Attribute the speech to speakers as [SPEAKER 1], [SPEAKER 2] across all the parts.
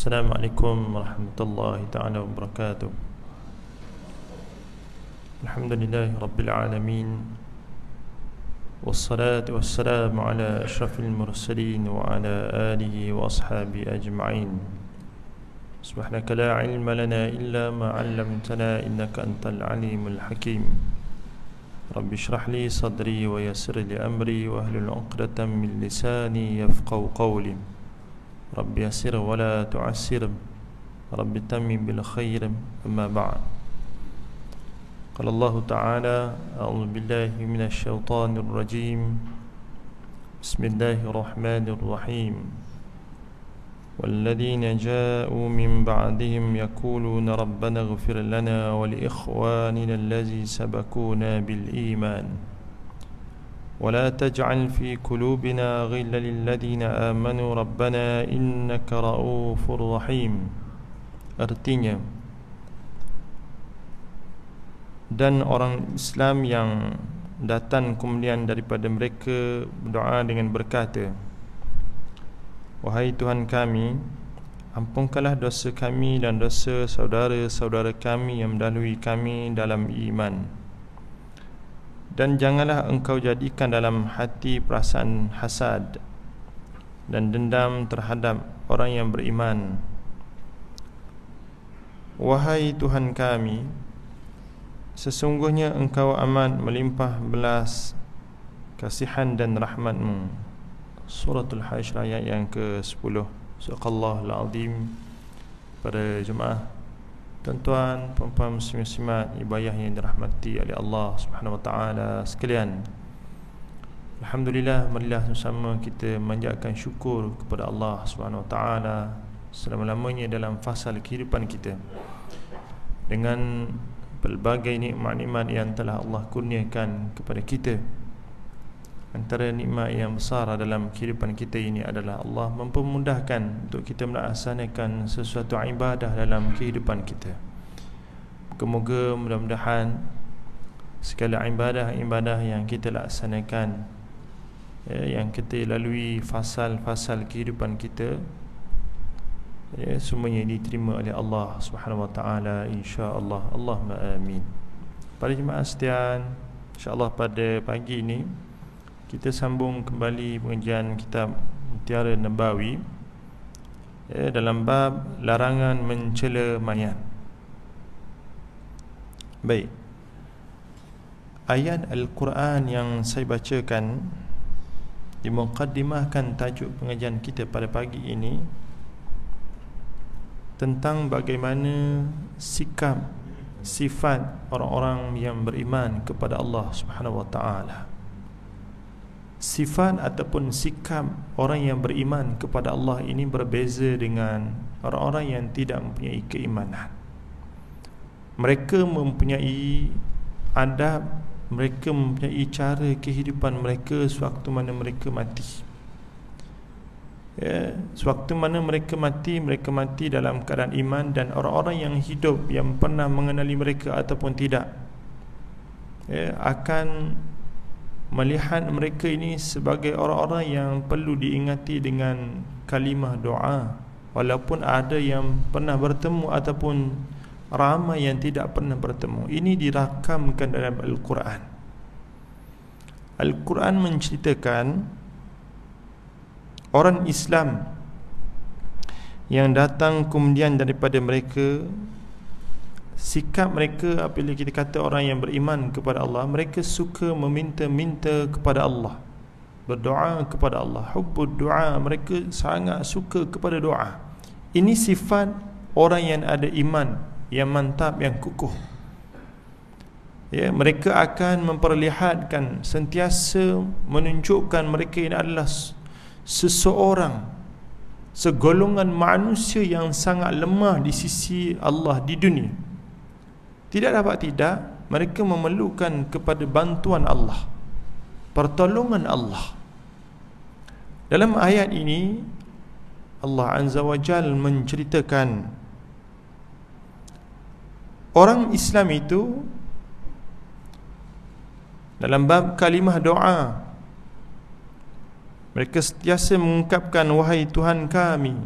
[SPEAKER 1] Assalamualaikum warahmatullahi ta'ala wabarakatuh. Alhamdulillahi rabbil alamin, wassalatu wassalamu ala ashrafil mursalin wa ala alihi wa ashabihi ajma'in. Subhanaka la ilma lana illa ma 'allamtana innaka antal alimul hakim. Rabbi shrah li sadri wa yassir li amri wa hlul 'uqdatam min lisani yafqahu qawli. Rabbi yassir wa la tu'assir, Rabbi tammim bil khair. Amma ba'd. Qala Allah Ta'ala, a'udzu billahi minasy syaithanir rajim. Bismillahirrahmanirrahim. والذين جاءوا من بعدهم يقولون ربنا اغفر لنا ولإخواننا الذين سبقونا بالإيمان ولا تجعل في قلوبنا غلا للذين آمنوا ربنا إنك رؤوف رحيم. Artinya, dan orang Islam yang datang kemudian daripada mereka berdoa dengan berkata, wahai Tuhan kami, ampunkanlah dosa kami dan dosa saudara-saudara kami yang mendahului kami dalam iman, dan janganlah engkau jadikan dalam hati perasaan hasad dan dendam terhadap orang yang beriman. Wahai Tuhan kami, sesungguhnya engkau amat melimpah belas kasihan dan rahmat-Mu. Suratul Hasyr ayat yang ke-10. Subhanallahul azim. Para jemaah, tuan-tuan, puan-puan muslim-muslimat, ibayah yang dirahmati oleh Allah Subhanahu wa taala sekalian. Alhamdulillah, marilah sama-sama kita memanjatkan syukur kepada Allah Subhanahu wa taala selama-lamanya dalam fasa kehidupan kita, dengan pelbagai nikmat-nikmat yang telah Allah kurniakan kepada kita. Antara nikmat yang besar dalam kehidupan kita ini adalah Allah mempermudahkan untuk kita melaksanakan sesuatu ibadah dalam kehidupan kita. Moga-moga mudah-mudahan segala ibadah-ibadah yang kita laksanakan, yang kita lalui fasal-fasal kehidupan kita, semuanya diterima oleh Allah Subhanahu wa taala, insya-Allah. Allahumma amin. Para jemaah sekalian, insya-Allah pada pagi ini kita sambung kembali pengajian kitab Mutiara Nabawi, dalam bab larangan mencela mayat. Baik, ayat Al-Quran yang saya bacakan dimuqaddimahkan tajuk pengajian kita pada pagi ini tentang bagaimana sikap, sifat orang-orang yang beriman kepada Allah Subhanahu wa taala. Sifat ataupun sikap orang yang beriman kepada Allah ini berbeza dengan orang-orang yang tidak mempunyai keimanan. Mereka mempunyai adab, mereka mempunyai cara kehidupan mereka sewaktu mana mereka mati. Sewaktu mana mereka mati dalam keadaan iman, dan orang-orang yang hidup yang pernah mengenali mereka ataupun tidak, akan melihat mereka ini sebagai orang-orang yang perlu diingati dengan kalimah doa, walaupun ada yang pernah bertemu ataupun ramai yang tidak pernah bertemu. Ini dirakamkan dalam Al-Quran. Al-Quran menceritakan orang Islam yang datang kemudian daripada mereka, sikap mereka apabila kita kata orang yang beriman kepada Allah, mereka suka meminta-minta kepada Allah, berdoa kepada Allah. Hubbud doa, mereka sangat suka kepada doa. Ini sifat orang yang ada iman yang mantap, yang kukuh. Mereka akan memperlihatkan, sentiasa menunjukkan mereka ini adalah seseorang, segolongan manusia yang sangat lemah di sisi Allah di dunia. Tidak dapat tidak, mereka memerlukan kepada bantuan Allah, pertolongan Allah. Dalam ayat ini Allah Azza wa Jal menceritakan orang Islam itu dalam bab kalimah doa, mereka sentiasa mengungkapkan, wahai Tuhan kami,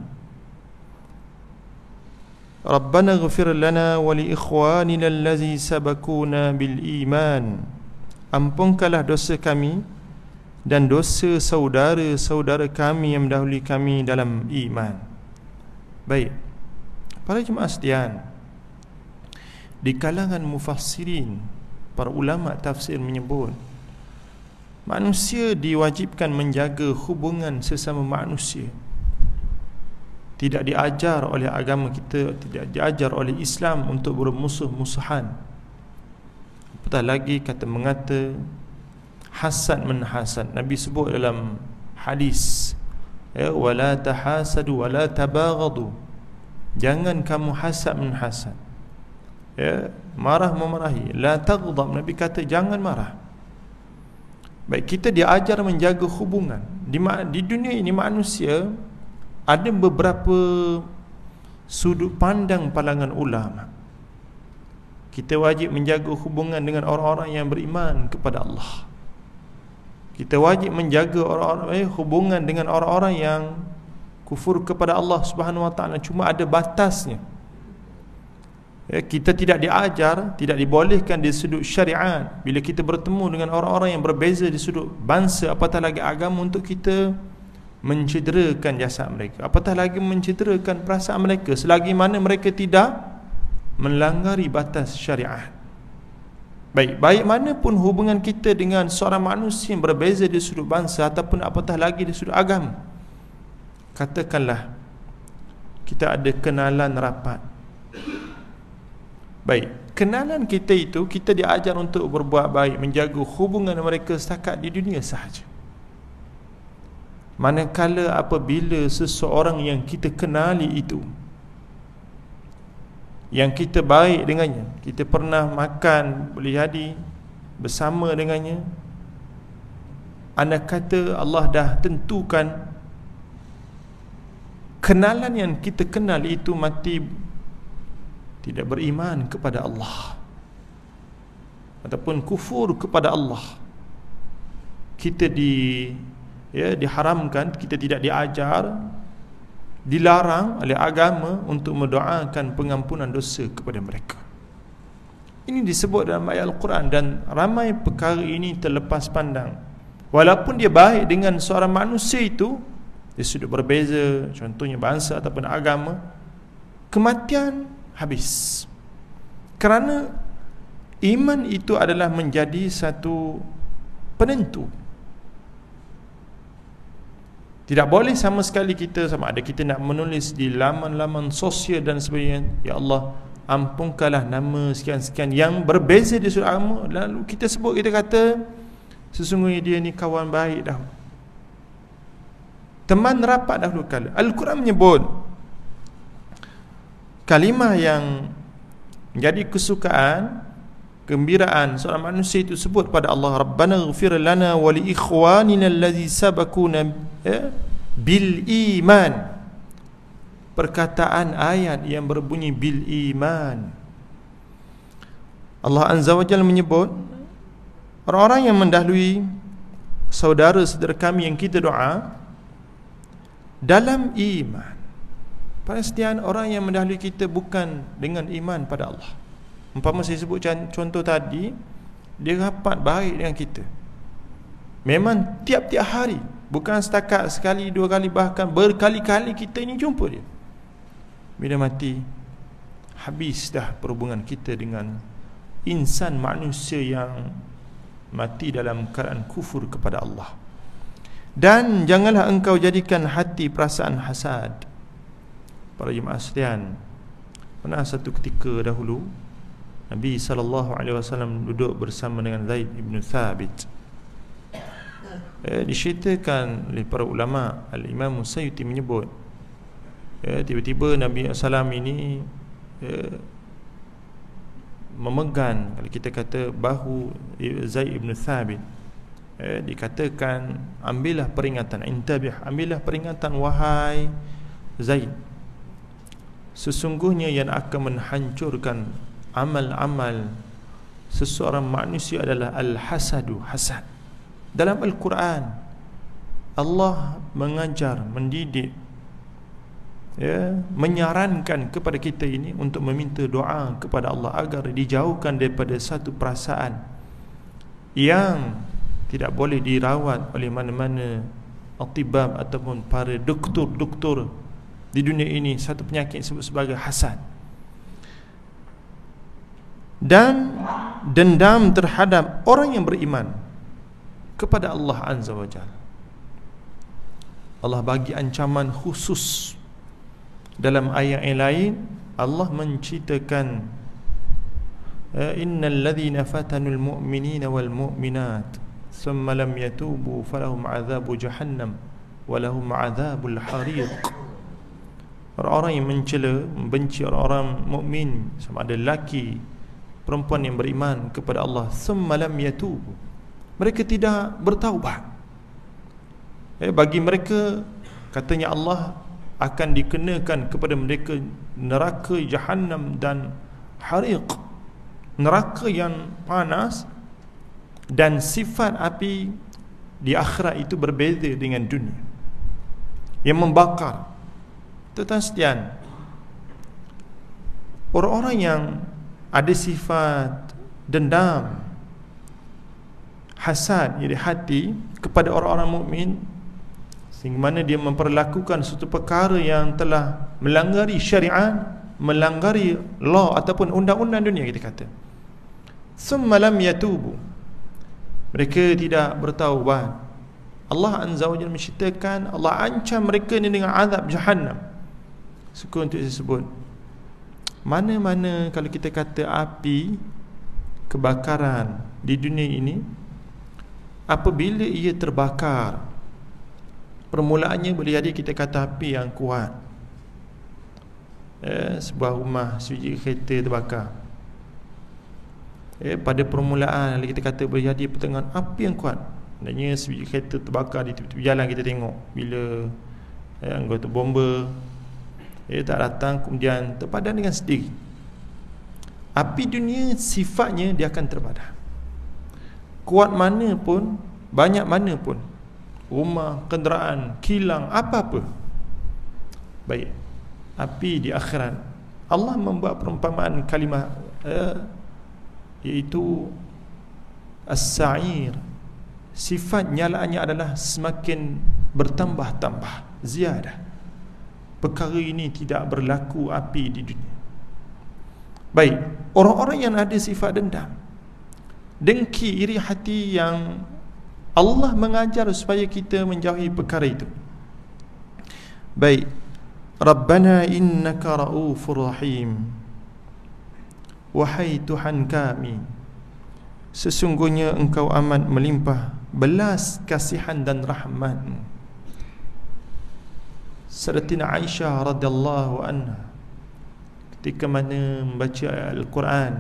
[SPEAKER 1] Rabbana ighfir lana wa li ikhwanina allazi sabaquna bil iman. Ampunkanlah dosa kami dan dosa saudara-saudara kami yang mendahului kami dalam iman. Baik, para jemaah sekalian, di kalangan mufassirin, para ulama tafsir menyebut manusia diwajibkan menjaga hubungan sesama manusia. Tidak diajar oleh agama kita, tidak diajar oleh Islam untuk bermusuh-musuhan. Apatah lagi kata mengata hasad menhasad. Nabi sebut dalam hadis, ya, wala tahasadu wala tabaghadu. Jangan kamu hasad menhasad. Ya, marah memarahi. La taghdab. Nabi kata jangan marah. Baik, kita diajar menjaga hubungan. Di dunia ini manusia ada beberapa sudut pandang pandangan ulama. Kita wajib menjaga hubungan dengan orang-orang yang beriman kepada Allah. Kita wajib menjaga hubungan dengan orang-orang yang kufur kepada Allah Subhanahu Wa Taala. Cuma ada batasnya. Ya, kita tidak diajar, tidak dibolehkan di sudut syariat bila kita bertemu dengan orang-orang yang berbeza di sudut bangsa, apatah lagi agama, untuk kita mencederakan jasad mereka, apatah lagi mencederakan perasaan mereka, selagi mana mereka tidak melanggar batas syariat. Baik mana pun hubungan kita dengan seorang manusia yang berbeza di sudut bangsa ataupun apatah lagi di sudut agama, katakanlah kita ada kenalan rapat. Baik, kenalan kita itu kita diajar untuk berbuat baik, menjaga hubungan mereka setakat di dunia sahaja. Manakala apabila seseorang yang kita kenali itu, yang kita baik dengannya, kita pernah makan, boleh jadi bersama dengannya, anda kata Allah dah tentukan kenalan yang kita kenal itu mati tidak beriman kepada Allah ataupun kufur kepada Allah, kita diharamkan, kita tidak diajar, dilarang oleh agama untuk mendoakan pengampunan dosa kepada mereka. Ini disebut dalam ayat Al-Quran, dan ramai perkara ini terlepas pandang. Walaupun dia baik dengan seorang manusia itu, dia sudah berbeza, contohnya bangsa ataupun agama, kematian habis. Kerana iman itu adalah menjadi satu penentu. Tidak boleh sama sekali kita, sama ada kita nak menulis di laman-laman sosial dan sebagainya, ya Allah ampunkanlah nama sekian-sekian yang berbeza di sudut agama, lalu kita sebut, kita kata sesungguhnya dia ni kawan baik dah, teman rapat dahulu kala. Al-Quran menyebut kalimah yang menjadi kesukaan, gembiraan seorang manusia itu sebut pada Allah, Rabbana ighfir lana wa li ikhwanina allazi sabaquna bil iman. Perkataan ayat yang berbunyi bil iman. Allah Azza wa Jalla menyebut orang-orang yang mendahului saudara-saudara kami yang kita doa dalam iman. Pastian orang yang mendahului kita bukan dengan iman pada Allah. Umpama saya sebut contoh tadi, dia rapat baik dengan kita, memang tiap-tiap hari, bukan setakat sekali dua kali, bahkan berkali-kali kita ini jumpa dia. Bila mati, habis dah perhubungan kita dengan insan manusia yang mati dalam keadaan kufur kepada Allah. Dan janganlah engkau jadikan hati perasaan hasad. Para jemaah sekalian, pernah satu ketika dahulu Nabi SAW duduk bersama dengan Zaid ibn Thabit. Diceritakan oleh para ulama, Al-Imam Musayyuti menyebut, tiba-tiba Nabi SAW ini memegang, kalau kita kata, bahu Zaid ibn Thabit. Dikatakan, ambillah peringatan, intabih, ambillah peringatan wahai Zaid, sesungguhnya yang akan menghancurkan amal-amal seseorang manusia adalah al-hasadu, hasad. Dalam Al-Quran Allah mengajar, mendidik menyarankan kepada kita ini untuk meminta doa kepada Allah agar dijauhkan daripada satu perasaan yang tidak boleh dirawat oleh mana-mana atibab ataupun para doktor-doktor di dunia ini, satu penyakit disebut sebagai hasad dan dendam terhadap orang yang beriman kepada Allah Azza wa Jalla. Allah bagi ancaman khusus dalam ayat yang lain. Allah menceritakan innal ladzina fatanul mu'minina wal mu'minat thumma lam yatubu falahum adzabu jahannam walahum adzabul hariq. Orang-orang yang mencela, membenci orang-orang mukmin, sama ada lelaki perempuan yang beriman kepada Allah, thumma lam yatubu, mereka tidak bertaubat, bagi mereka katanya Allah akan dikenakan kepada mereka neraka jahannam dan hariq, neraka yang panas, dan sifat api di akhirat itu berbeza dengan dunia yang membakar. Tuan-tuan sekalian, orang-orang yang ada sifat dendam, hasad di hati kepada orang-orang mukmin, sehingga mana dia memperlakukan suatu perkara yang telah melanggar syariat, melanggar law ataupun undang-undang dunia, kita kata summa lam yatubu, mereka tidak bertaubat, Allah Azza wa Jalla menceritakan Allah ancam mereka ni dengan azab jahannam. Suka untuk disebut, mana-mana kalau kita kata api kebakaran di dunia ini, apabila ia terbakar, permulaannya boleh jadi kita kata api yang kuat, sebuah rumah, sebiji kereta terbakar, pada permulaan kita kata boleh jadi pertengahan api yang kuat. Maknanya sebiji kereta terbakar di tepi jalan, kita tengok bila anggota bomba tak datang, kemudian terpadam dengan sendiri. Api dunia sifatnya dia akan terpadam, kuat mana pun, banyak mana pun, rumah, kenderaan, kilang, apa-apa. Baik, api di akhirat Allah membuat perumpamaan kalimah iaitu as-sa'ir. Sifat nyalaannya adalah semakin bertambah-tambah, ziyadah. Perkara ini tidak berlaku api di dunia. Baik, orang-orang yang ada sifat dendam, dengki, iri hati, yang Allah mengajar supaya kita menjauhi perkara itu. Baik, Rabbana innaka ra'ufur rahim, wahai Tuhan kami, sesungguhnya engkau amat melimpah belas kasihan dan rahmat. Sayyidatina Aisyah radhiyallahu anha ketika mana membaca Al-Quran,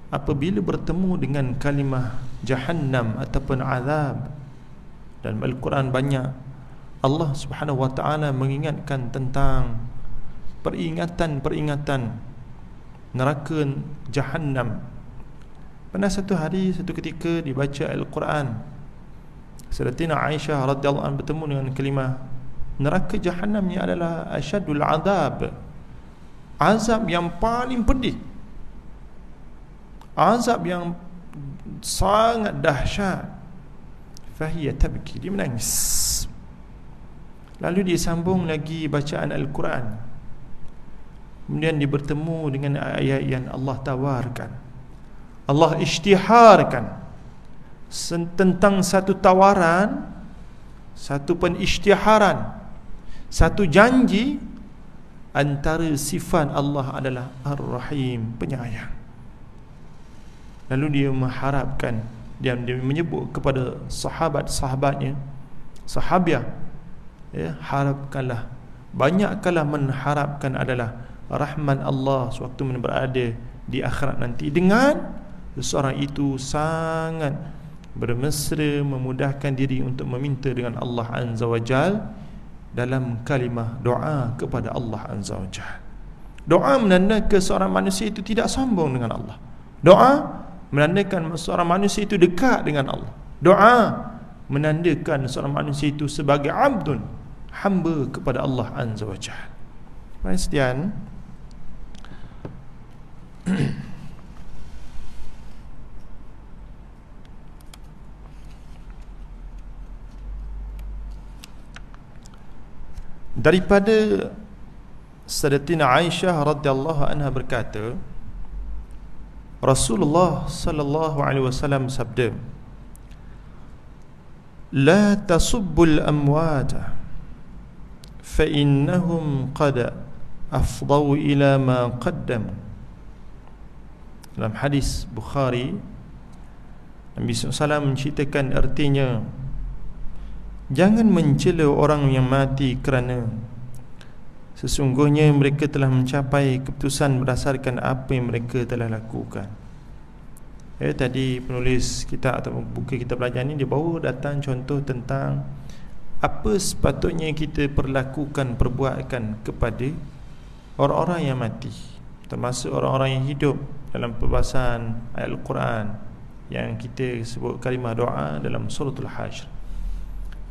[SPEAKER 1] apabila bertemu dengan kalimah jahannam ataupun azab dalam Al-Quran, banyak Allah Subhanahu wa taala mengingatkan tentang peringatan-peringatan neraka jahannam. Pada satu hari, satu ketika dibaca Al-Quran, Sayyidatina Aisyah radhiyallahu anha bertemu dengan kalimah neraka jahannam ni adalah asyadul azab, azab yang paling pedih, azab yang sangat dahsyat. Fahiya tabki, dia menangis. Lalu dia sambung lagi bacaan Al-Quran, kemudian dia bertemu dengan ayat yang Allah tawarkan, Allah isytiharkan tentang satu tawaran, satu penishtiharan, satu janji antara sifat Allah adalah Ar-Rahim, penyayang. Lalu dia mengharapkan, dia menyebut kepada sahabat-sahabatnya, sahabiah, harapkanlah, banyakkanlah mengharapkan adalah rahmat Allah sewaktu mana berada di akhirat nanti, dengan seseorang itu sangat bermesra memudahkan diri untuk meminta dengan Allah Azza wa Jal dalam kalimah doa kepada Allah Azza wa Jal. Doa menandakan seorang manusia itu tidak sombong dengan Allah. Doa menandakan seorang manusia itu dekat dengan Allah. Doa menandakan seorang manusia itu sebagai abdun, hamba kepada Allah Azza wa Jalla. Kemudian daripada Sayyidatina Aisyah radhiyallahu anha berkata, Rasulullah sallallahu alaihi wasallam sabda, la tasubbul amwata fa innahum qad afdau ila ma qaddam. Dalam hadis Bukhari, Nabi SAW menceritakan artinya, jangan mencela orang yang mati kerana sesungguhnya mereka telah mencapai keputusan berdasarkan apa yang mereka telah lakukan. Tadi penulis kitab atau buku kita belajar ni, dia bawa datang contoh tentang apa sepatutnya kita perbuatkan kepada orang-orang yang mati, termasuk orang-orang yang hidup, dalam perbahasan ayat Al-Quran yang kita sebut kalimah doa dalam suratul Hasyr.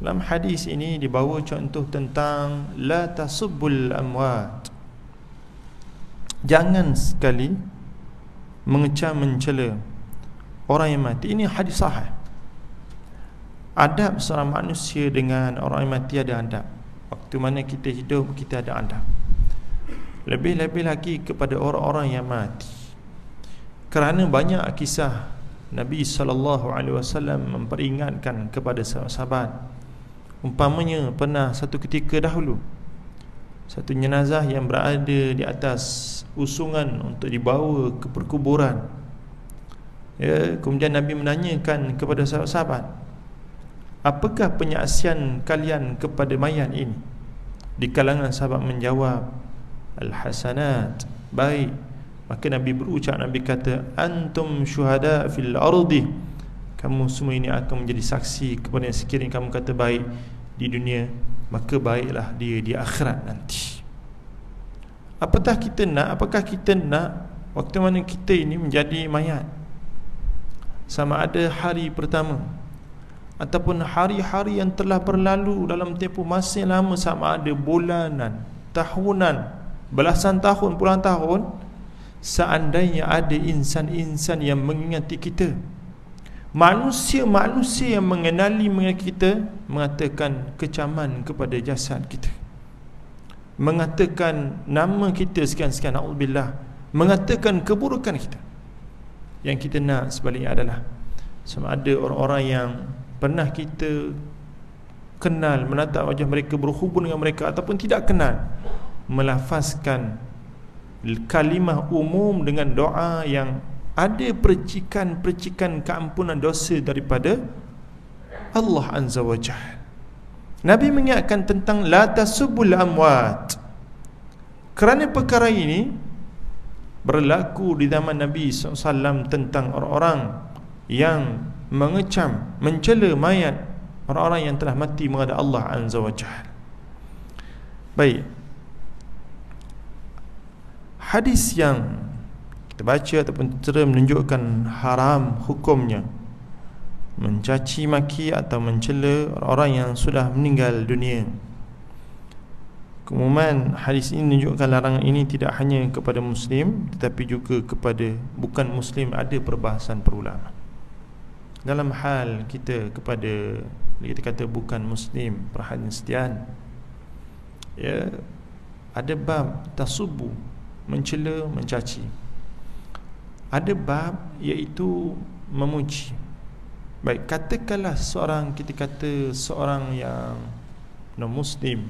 [SPEAKER 1] Dalam hadis ini dibawa contoh tentang la tasubbul amwat, jangan sekali mengecam mencela orang yang mati. Ini hadis sahih. Adab seorang manusia dengan orang yang mati ada adab. Waktu mana kita hidup, kita ada adab. Lebih-lebih lagi kepada orang-orang yang mati, kerana banyak kisah Nabi SAW memperingatkan kepada sahabat. Umpamanya pernah satu ketika dahulu, satu jenazah yang berada di atas usungan untuk dibawa ke perkuburan. Kemudian Nabi menanyakan kepada sahabat-sahabat, apakah penyaksian kalian kepada mayat ini? Di kalangan sahabat menjawab, al-hasanat, baik. Maka Nabi berucap, Nabi kata, antum syuhada fil ardi, kamu semua ini akan menjadi saksi kepada yang sekiranya kamu kata baik di dunia, maka baiklah dia di akhirat nanti. Apakah kita nak waktu mana kita ini menjadi mayat, sama ada hari pertama ataupun hari-hari yang telah berlalu dalam tempoh masa yang lama, sama ada bulanan, tahunan, belasan tahun, puluhan tahun, seandainya ada insan-insan yang mengingati kita, manusia-manusia yang mengenali kita, mengatakan kecaman kepada jasad kita, mengatakan nama kita sekian-sekian, na'udzubillah, mengatakan keburukan kita, yang kita nak sebaliknya adalah sama ada orang-orang yang pernah kita kenal, menatap wajah mereka, berhubung dengan mereka, ataupun tidak kenal, melafazkan kalimah umum dengan doa yang ada percikan-percikan keampunan dosa daripada Allah Azza wa Jalla. Nabi mengingatkan tentang la tasubbul amwat, kerana perkara ini berlaku di zaman Nabi SAW tentang orang-orang yang mengecam, mencela mayat, orang-orang yang telah mati menghadap Allah Azza wa Jalla. Baik, hadis yang kita baca ataupun terus menunjukkan haram hukumnya mencaci maki atau mencela orang yang sudah meninggal dunia. Keumuman hadis ini menunjukkan larangan ini tidak hanya kepada Muslim, tetapi juga kepada bukan Muslim. Ada perbahasan para ulama dalam hal kita kepada, kita kata bukan Muslim, perhatian setian, ya, ada bab tasubbu, mencela, mencaci. Ada bab iaitu memuji. Baik, katakanlah seorang, kita kata seorang yang non-Muslim,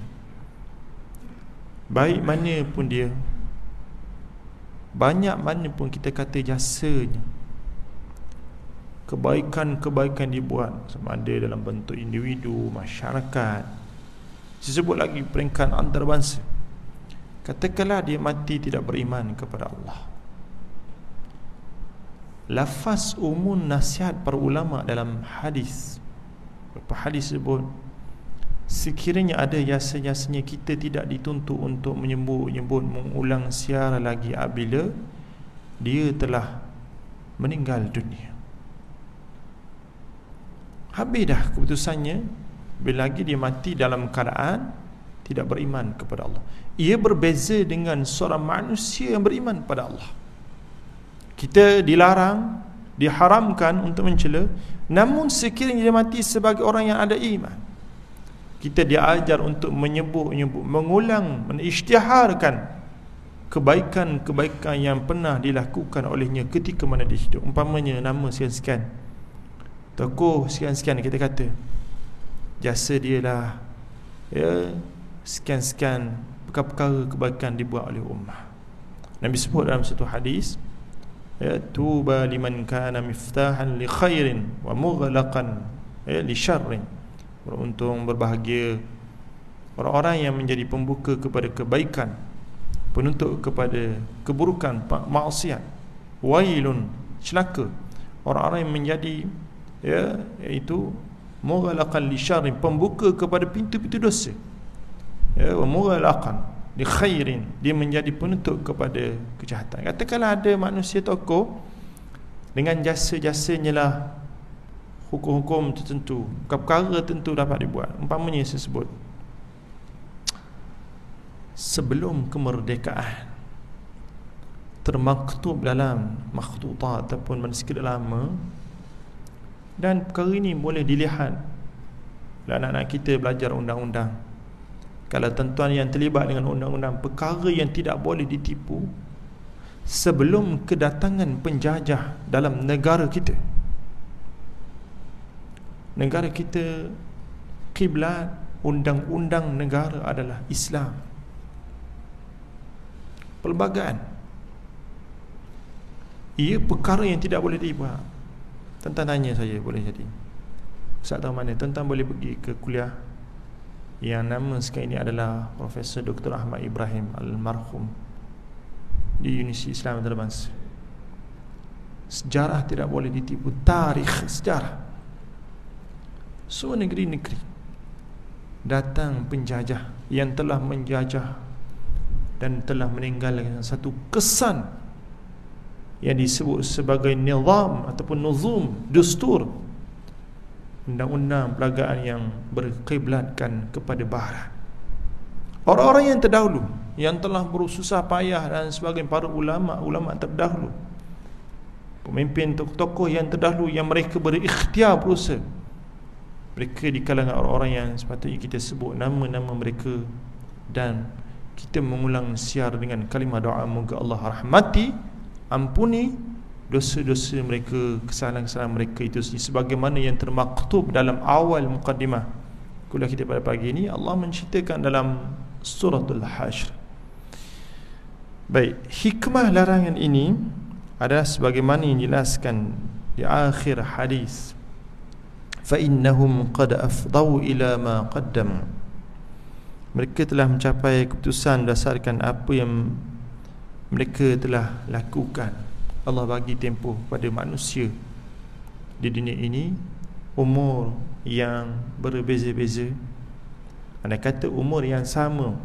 [SPEAKER 1] baik mana pun dia, banyak mana pun kita kata jasanya, kebaikan-kebaikan dibuat, sama ada dalam bentuk individu, masyarakat, disebut lagi peringkat antarabangsa. Katakanlah dia mati tidak beriman kepada Allah. Lafaz umum nasihat para ulama dalam hadis, beberapa hadis sebut, sekiranya ada jasa-jasanya, kita tidak dituntut untuk menyebut mengulang siara lagi apabila dia telah meninggal dunia. habis dah keputusannya. Bila lagi dia mati dalam keadaan tidak beriman kepada Allah. Ia berbeza dengan seorang manusia yang beriman pada Allah. Kita dilarang, diharamkan untuk mencela, namun sekiranya dia mati sebagai orang yang ada iman, kita diajar untuk menyebut-nyebut, mengulang, mengisytiharkan kebaikan-kebaikan yang pernah dilakukan olehnya ketika mana dia hidup. Umpamanya nama sekian-sekian, tokoh sekian-sekian, kita kata jasa dia lah, ya, sekian-sekian perkara-perkara kebaikan dibuat oleh ummah. Nabi sebut dalam satu hadis, ya, tuba liman kana miftahan li khairin wa mughlaqan li syarrin. Beruntung, berbahagia orang-orang yang menjadi pembuka kepada kebaikan, penutup kepada keburukan, maksiat. Wailun, celaka orang-orang yang menjadi, ya, iaitu mughlaqan li syarrin, pembuka kepada pintu-pintu dosa. Ya, wa mughlaqan li khairin, dia menjadi penutup kepada kejahatan. Katakanlah ada manusia tokoh dengan jasa-jasanya lah hukum-hukum tertentu, perkara tertentu dapat dibuat. Umpamanya saya sebut, sebelum kemerdekaan termaktub dalam makhtutat ataupun manuskrip lama, dan perkara ini boleh dilihat oleh anak-anak kita belajar undang-undang. Kalau tentuan yang terlibat dengan undang-undang, perkara yang tidak boleh ditipu sebelum kedatangan penjajah dalam negara kita. Negara kita, kiblat undang-undang negara adalah Islam. Perlembagaan, ia perkara yang tidak boleh dibuat. Tuan-tuan tanya saya, boleh jadi Ustaz tahu mana tuan-tuan boleh pergi ke kuliah yang nama sekarang ini adalah Profesor Dr. Ahmad Ibrahim Almarhum di Universiti Islam Antarabangsa. Sejarah tidak boleh ditipu, tarikh sejarah. Semua negeri-negeri datang penjajah yang telah menjajah dan telah meninggalkan satu kesan yang disebut sebagai nizam ataupun nuzum, dustur, undang-undang perlagaan yang berkiblatkan kepada barat. Orang-orang yang terdahulu, yang telah bersusah payah dan sebagainya, para ulama terdahulu, pemimpin tokoh-tokoh yang terdahulu, yang mereka berikhtiar berusaha, mereka di kalangan orang-orang yang sepatutnya kita sebut nama-nama mereka, dan kita mengulang siar dengan kalimah doa, moga Allah rahmati, ampuni dosa-dosa mereka, kesalahan-kesalahan mereka itu sebagaimana yang termaktub dalam awal mukaddimah kuliah kita pada pagi ini. Allah menceritakan dalam suratul Hashr. Baik, hikmah larangan ini adalah sebagaimana yang dijelaskan di akhir hadis, fa innahum qad afdau ila ma qaddam, mereka telah mencapai keputusan berdasarkan apa yang mereka telah lakukan. Allah bagi tempoh pada manusia di dunia ini umur yang berbeza-beza. Andai kata umur yang sama,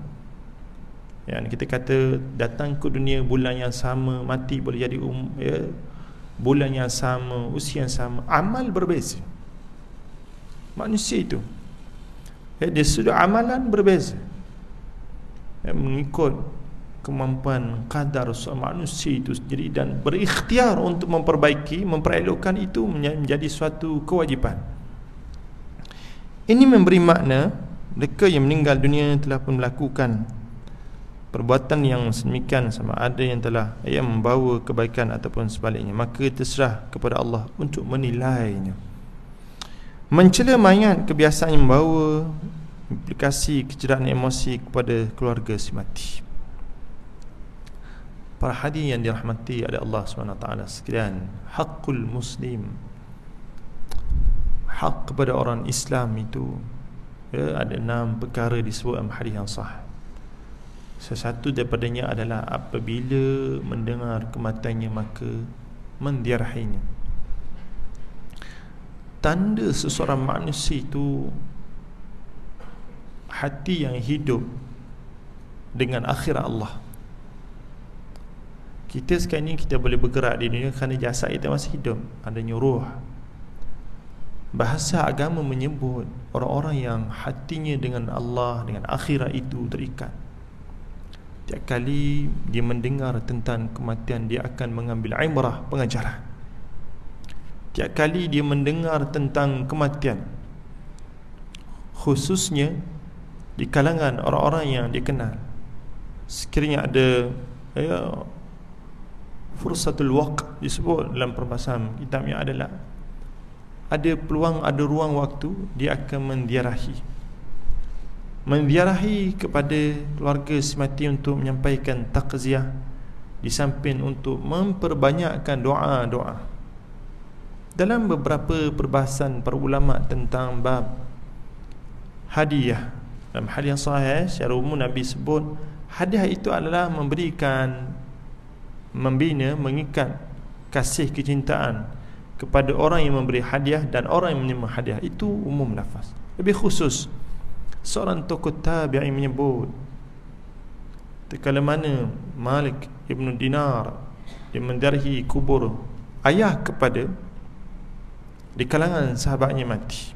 [SPEAKER 1] yang kita kata datang ke dunia bulan yang sama, mati boleh jadi bulan yang sama, usia yang sama, amal berbeza. Manusia itu, dia sudah amalan berbeza, mengikut kemampuan kadar seorang manusia itu sendiri, dan berikhtiar untuk memperbaiki, memperelokkan itu menjadi suatu kewajipan. Ini memberi makna mereka yang meninggal dunia telah pun melakukan perbuatan yang sedemikian, sama ada yang telah membawa kebaikan ataupun sebaliknya, maka terserah kepada Allah untuk menilainya. Mencela mayat kebiasaan yang membawa implikasi kecederaan emosi kepada keluarga si mati. Para hadirin yang dirahmati oleh Allah SWT sekalian, hakul muslim, hak kepada orang Islam itu, ada 6 perkara disebut dalam hadis yang sahih. Sesuatu daripadanya adalah apabila mendengar kematiannya maka mendiarahinya. Tanda seseorang manusia itu hati yang hidup dengan akhirat Allah. Kita sekarang ni kita boleh bergerak di dunia kerana jasad kita masih hidup, adanya ruh. bahasa agama menyebut orang-orang yang hatinya dengan Allah, dengan akhirat itu terikat, tiap kali dia mendengar tentang kematian, dia akan mengambil ibrah, pengajaran. Tiap kali dia mendengar tentang kematian, khususnya di kalangan orang-orang yang dia kenal, sekiranya ada fursatul waqt disebut dalam perbahasan kitab yang adalah ada peluang, ada ruang waktu, dia akan menziarahi kepada keluarga semati untuk menyampaikan takziah, di samping untuk memperbanyakkan doa-doa. Dalam beberapa perbahasan para ulama tentang bab hadiah, dalam hadis yang sahih secara umum Nabi sebut hadiah itu adalah memberikan, membina, mengikat kasih kecintaan kepada orang yang memberi hadiah dan orang yang menerima hadiah. Itu umum lafaz. Lebih khusus, seorang tokoh tabi'in menyebut tekala mana Malik Ibn Dinar dia menziarahi kubur ayah kepada di kalangan sahabatnya mati,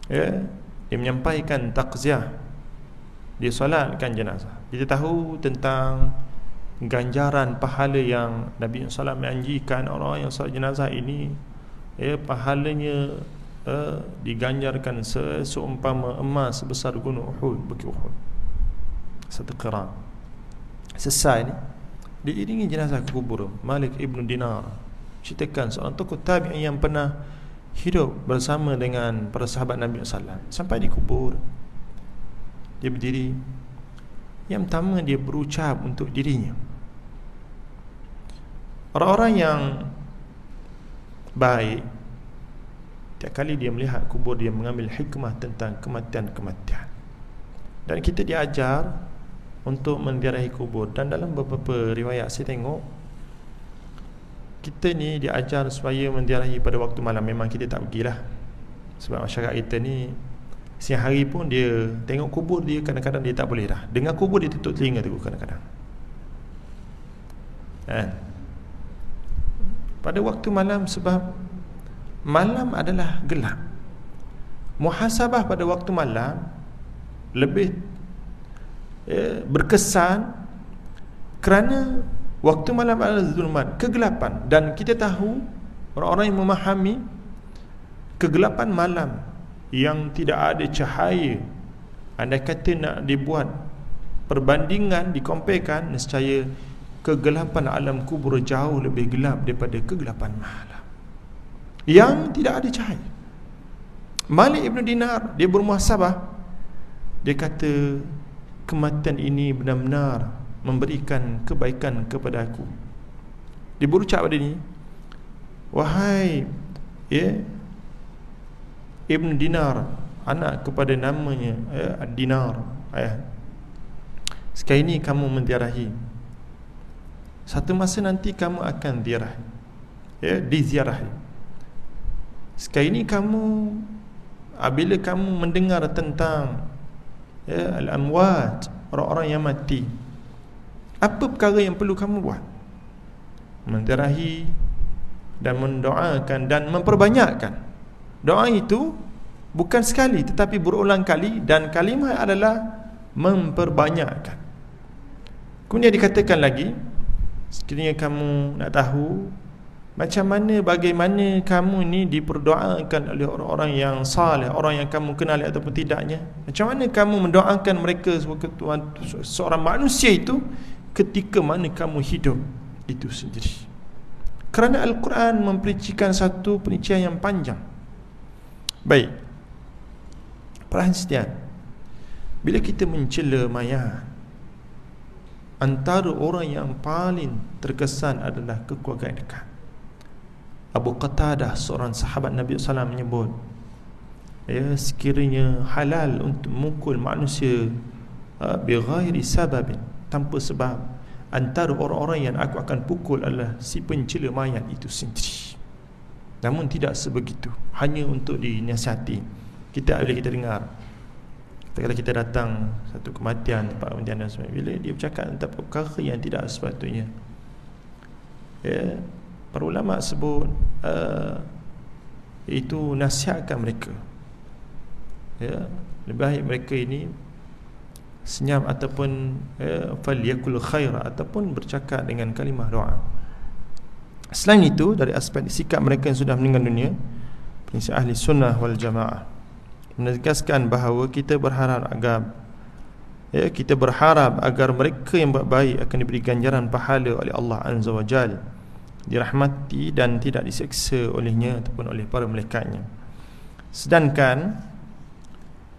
[SPEAKER 1] dia menyampaikan takziah, dia solatkan jenazah. Kita tahu tentang ganjaran pahala yang Nabi SAW menjanjikan orang yang solat jenazah ini, pahalanya diganjarkan seumpama emas sebesar gunung Uhud, Bukit Uhud, satu qira. Selesai ni, diiringi jenazah ke kubur Malik Ibn Dinar. Ceritakan seorang tokoh tabi'in yang pernah hidup bersama dengan para sahabat Nabi SAW. Sampai di kubur, dia berdiri. Yang pertama dia berucap untuk dirinya. Orang-orang yang baik, tiap kali dia melihat kubur, dia mengambil hikmah tentang kematian-kematian. Dan kita diajar untuk menziarahi kubur. Dan dalam beberapa riwayat saya tengok, kita ni diajar supaya menziarahi pada waktu malam. Memang kita tak pergilah, sebab masyarakat kita ni siang hari pun dia tengok kubur, dia kadang-kadang dia tak boleh dah. Dengar kubur dia tutup telinga tu kadang-kadang. Pada waktu malam, sebab malam adalah gelap. Muhasabah pada waktu malam lebih berkesan kerana waktu malam adalah zulmat, kegelapan. Dan kita tahu orang-orang yang memahami kegelapan malam yang tidak ada cahaya, andai kata nak dibuat perbandingan, dikomparekan, nescaya kegelapan alam kubur jauh lebih gelap daripada kegelapan malam yang tidak ada cahaya. Malik Ibn Dinar dia bermuhasabah, dia kata kematian ini benar-benar memberikan kebaikan kepada aku. Dia berucap pada ni, wahai Ibn Dinar, anak kepada namanya Dinar, sekali ini kamu menziarahi, satu masa nanti kamu akan ziarahi, diziarahi. Sekali ini kamu, bila kamu mendengar tentang al-amwat, orang-orang yang mati, apa perkara yang perlu kamu buat? Menziarahi dan mendoakan dan memperbanyakkan. Doa itu bukan sekali tetapi berulang kali, dan kalimah adalah memperbanyakkan. Kemudian dikatakan lagi, sekiranya kamu nak tahu macam mana, bagaimana kamu ni diperdoakan oleh orang-orang yang saleh, orang yang kamu kenali ataupun tidaknya, macam mana kamu mendoakan mereka seorang manusia itu ketika mana kamu hidup itu sendiri. Kerana Al-Quran memperincikan satu perincian yang panjang. Baik, perhatian, bila kita mencela mayat, antara orang yang paling terkesan adalah kekeluargaan dekat. Abu Qatadah, seorang sahabat Nabi SAW, menyebut, sekiranya halal untuk memukul manusia bighairi sababin, tanpa sebab, antara orang-orang yang aku akan pukul adalah si pencela mayat itu sendiri. Namun tidak sebegitu, hanya untuk dinasihati. Bila kita dengar, kalau kita datang satu kematian, tempat kematian dan sebagainya, bila dia bercakap tentang perkara yang tidak sepatutnya, para ulama sebut iaitu nasihatkan mereka. Ya, lebih baik mereka ini senyap ataupun falyakul khair, ataupun bercakap dengan kalimah doa. Selain itu, dari aspek sikap mereka yang sudah meninggal dunia, prinsip ahli sunnah wal jamaah menegaskan bahawa kita berharap agar mereka yang buat baik akan diberi ganjaran pahala oleh Allah Azza wa Jalla, dirahmati dan tidak diseksa olehnya ataupun oleh para malaikatnya. Sedangkan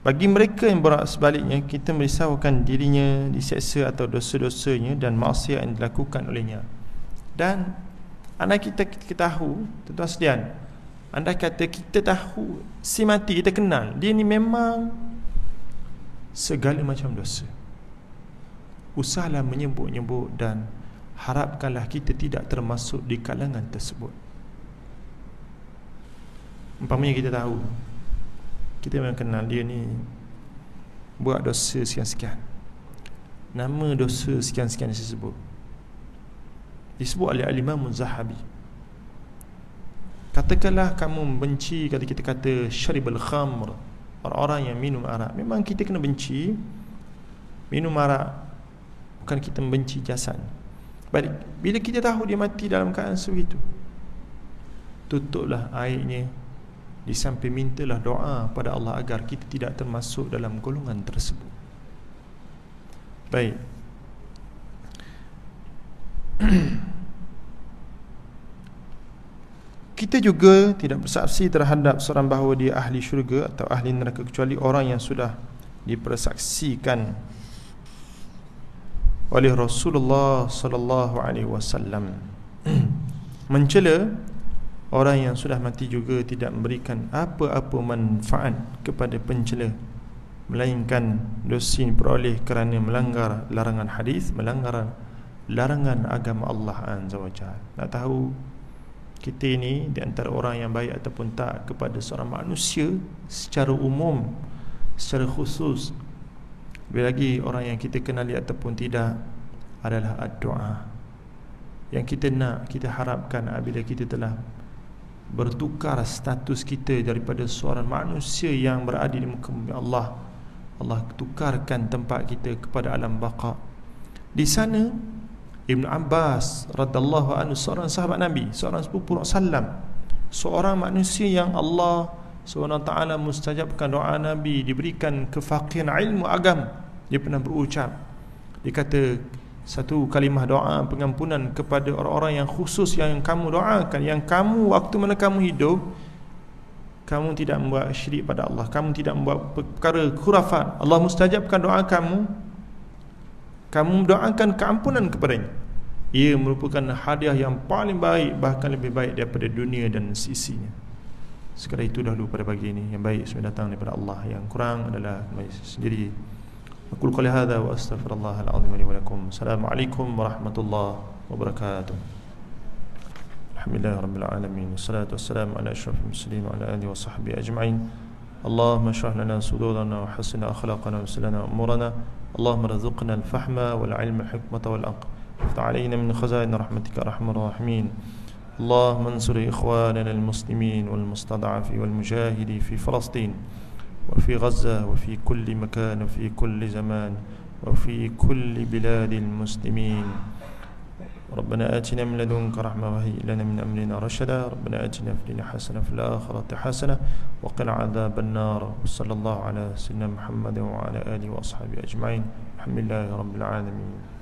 [SPEAKER 1] bagi mereka yang berak sebaliknya, kita merisaukan dirinya diseksa atau dosa-dosanya dan maksiat yang dilakukan olehnya. Dan andai kita tahu, tuan-tuan sekalian, andai kata kita tahu, si mati kita kenal, dia ni memang segala macam dosa, usahlah menyebut-nyebut dan harapkanlah kita tidak termasuk di kalangan tersebut. Umpamanya kita tahu, kita memang kenal dia ni buat dosa sekian-sekian, nama dosa sekian-sekian disebut oleh Al-Imam Zahabi. Katakanlah kamu membenci, kalau kita kata syaribul khamr, orang-orang yang minum arak, memang kita kena benci minum arak, bukan kita membenci jasad. Baik, bila kita tahu dia mati dalam keadaan sebegitu, tutuplah airnya, di samping mintalah doa pada Allah agar kita tidak termasuk dalam golongan tersebut. Baik. Kita juga tidak bersaksi terhadap seorang bahawa dia ahli syurga atau ahli neraka, kecuali orang yang sudah dipersaksikan oleh Rasulullah sallallahu alaihi wasallam. Mencela orang yang sudah mati juga tidak memberikan apa-apa manfaat kepada pencela, melainkan dosa yang diperoleh kerana melanggar larangan hadis, melanggar larangan agama Allah Azza wa Jalla. Nak tahu kita ini di antara orang yang baik ataupun tak kepada seorang manusia secara umum, secara khusus, lebih lagi orang yang kita kenali ataupun tidak, adalah doa. Yang kita nak, kita harapkan apabila kita telah bertukar status kita daripada seorang manusia yang berada di muka bumi Allah, Allah tukarkan tempat kita kepada alam baqa. Di sana Ibn Abbas radhiyallahu anhu, seorang sahabat Nabi, seorang sepupu Rasulullah, seorang manusia yang Allah SWT mustajabkan doa Nabi, diberikan kefaqihan ilmu agama. Dia pernah berucap, dia kata satu kalimah doa pengampunan kepada orang-orang yang khusus yang kamu doakan, yang kamu waktu mana kamu hidup, kamu tidak membuat syirik pada Allah, kamu tidak membuat perkara khurafat, Allah mustajabkan doa kamu, kamu mendoakan keampunan kepadanya. Ia merupakan hadiah yang paling baik, bahkan lebih baik daripada dunia dan sisinya. Sekadar itu dahulu pada pagi ini. Yang baik semua datang daripada Allah, yang kurang adalah sendiri. Aku qali hadza wa astaghfirullahal azim li wa lakum. Assalamualaikum warahmatullahi wabarakatuh. Alhamdulillahirabbil alamin. Wassalatu wassalamu ala asyrafil mursalin wa ala alihi wa sahbihi ajma'in. Allahumma shrah lana sudurana wa hassin akhlaqana wa salana umurana. Allahumma rzuqna al-fahma wal 'ilma wal hikmata wal aql. افتح علينا من خزائن رحمتك ارحم الراحمين. اللهم انصر إخواننا المسلمين والمستضعفين والمجاهدين في فلسطين وفي غزة وفي كل مكان وفي كل زمان وفي كل بلاد المسلمين. ربنا آتنا من لدنك رحمة وهيئ لنا من أمرنا رشدا. ربنا آتنا في الدنيا حسنة وفي الآخرة حسنة وقنا عذاب النار. وصلى الله على سيدنا محمد وعلى آله وأصحابه أجمعين. الحمد لله رب العالمين.